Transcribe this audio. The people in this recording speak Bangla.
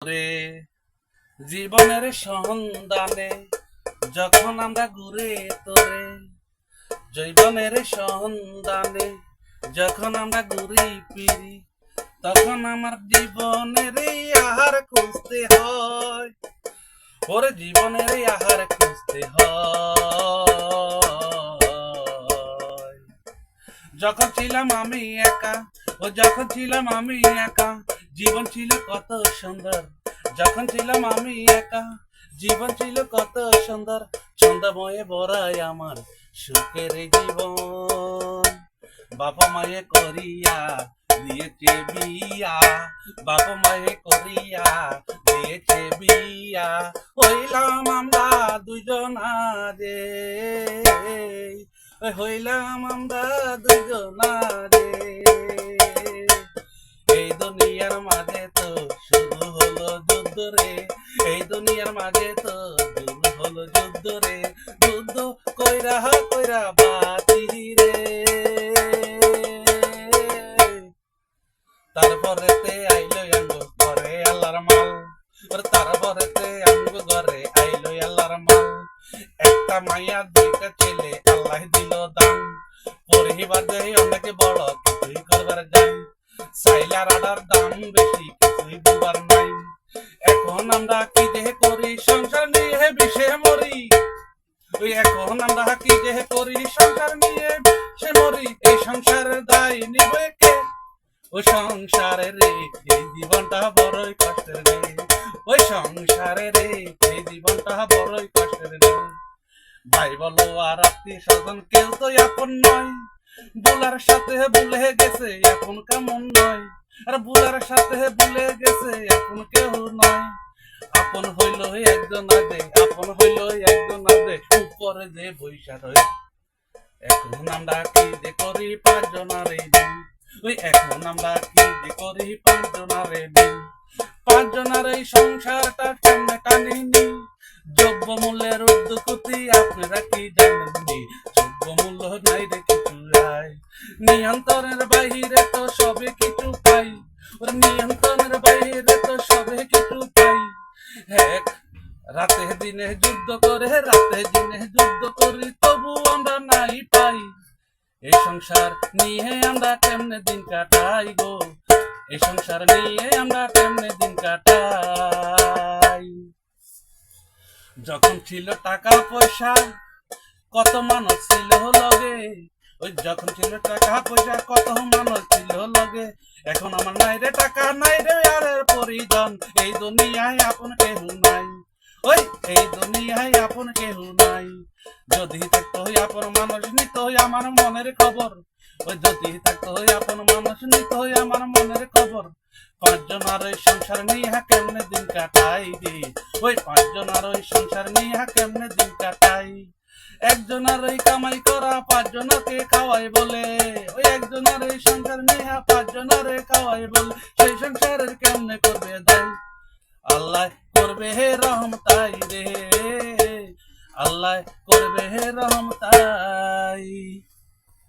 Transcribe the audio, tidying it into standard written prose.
ঘুরে জীবনের সন্ধানে, যখন আমরা ঘুরে তোরে জীবনের সন্ধানে, যখন আমরা ঘুরি ফিরি, তখন আমার জীবনের আহার খুঁজতে হয়, ওরে জীবনের আহার খুঁজতে হয়। যখন ছিলাম আমি একা, যখন ছিলাম আমি একা, জীবন ছিল কত সুন্দর। যখন ছিলাম আমি একা, জীবন ছিল কত সুন্দর। ছন্দময়ে ভরাই আমার সুখের জীবন। বাবা মায়ে করিয়া দিয়েছে বিয়া, বাবা মায়ে করিয়া দিয়েছে বিয়া। হইলাম আমরা দুজন রে, হইলাম আমরা দুজন রে। এই দুনিয়ার মাঝে তো শুরু হলো যুদ্ধ রে, এই দুনিয়ার মাঝে তো শুরু হলো যুদ্ধ রে। যুদ্ধ কইরা কইরা বাতি রে, তারপরেতে আইলো আঙ্গো ঘরে আল্লাহর মাল, তারপরেতে আঙ্গো ঘরে আইলো আল্লাহর মাল। একটা মাইয়া দুইটা ছেলে আল্লাহ দিল দান, পরিবার দেয় অনেকে বড় কিছুই করবার যায়। সাইলার আডার দাম বেশি, কিছুই বুঝবার নাই। এখন আমরা কি যে করি, সংসার নিয়ে বিষে মরি। ওই এখন আমরা কি যে করি, সংসার নিয়ে সে মরি। এই সংসারের দায় নিবে কে? ওই সংসারে রে এই জীবনটা বড়ই কষ্টের রে, ওই সংসারে রে এই জীবনটা বড়ই কষ্টের রে। ভাই বলো আর আত্মীয় স্বজন কেউ তো আপন নয়, বুলার সাথে ভুলে গেছে এখন কেমন নয়। আর বুলার সাথে ভুলে গেছে এখন কেউ নয়। আপন হইল একজন আগে, আপন হইল একজন আগে, উপরে যে বৈশা রয়ে। এখন আমরা কি যে করি পাঁচজনারে দিন, ওই এখন আমরা কি যে করি পাঁচজনারে দিন। পাঁচজনার এই সংসারটা কেমনে টানিনি, দ্রব্য মূল্যের উদ্যোগতি আপনারা কি জানেননি। দ্রব্য মূল্য নাই রে কিছু রায়, নিয়ন্ত্রণের বাহিরে তো সবে কিছু পাই, ওর নিয়ন্ত্রণের বাহিরে তো সবে কিছু পাই। হ্যাঁ রাতে দিনে যুদ্ধ করে, রাতে দিনে যুদ্ধ করি, তবু আমরা নাই পাই। এই সংসার নিয়ে আমরা কেমনে দিন কাটাই গো, এই সংসার নিয়ে আমরা কেমনে দিন কাটাই। যখন ছিল টাকা পয়সা কত মানুষ ছিল লগে, ওই যখন ছিল টাকা পয়সা কত মানুষ ছিল লগে। এখন আমার নাই রে টাকা, নাই রে আরের পরিজন, এই দুনিয়ায় আপন কেহ নাই, ওই এই দুনিয়ায় আপন কেহ নাই। যদি থাকতো আপন মানুষ নিত আমার মনের খবর, ওই যদি থাকতো আপন মানুষ নিত আমার মনের খবর। পাঁচজনার ওই সংসার নিয়ে কেমনে দিন কাটাই রে, ওই পাঁচজনার ওই সংসার নিয়ে কেমনে দিন কাটাই। একজনের ওই কামাই করা পাঁচজনকে খাওয়াই বলে, ওই একজনের ওই সংসার নিয়ে পাঁচজনের খাওয়াই বলে। সেই সংসারের কেমনে করবে দায়, আল্লাহ করবে হে রহমতাই রে, আল্লাহ করবে হে রহমতাই।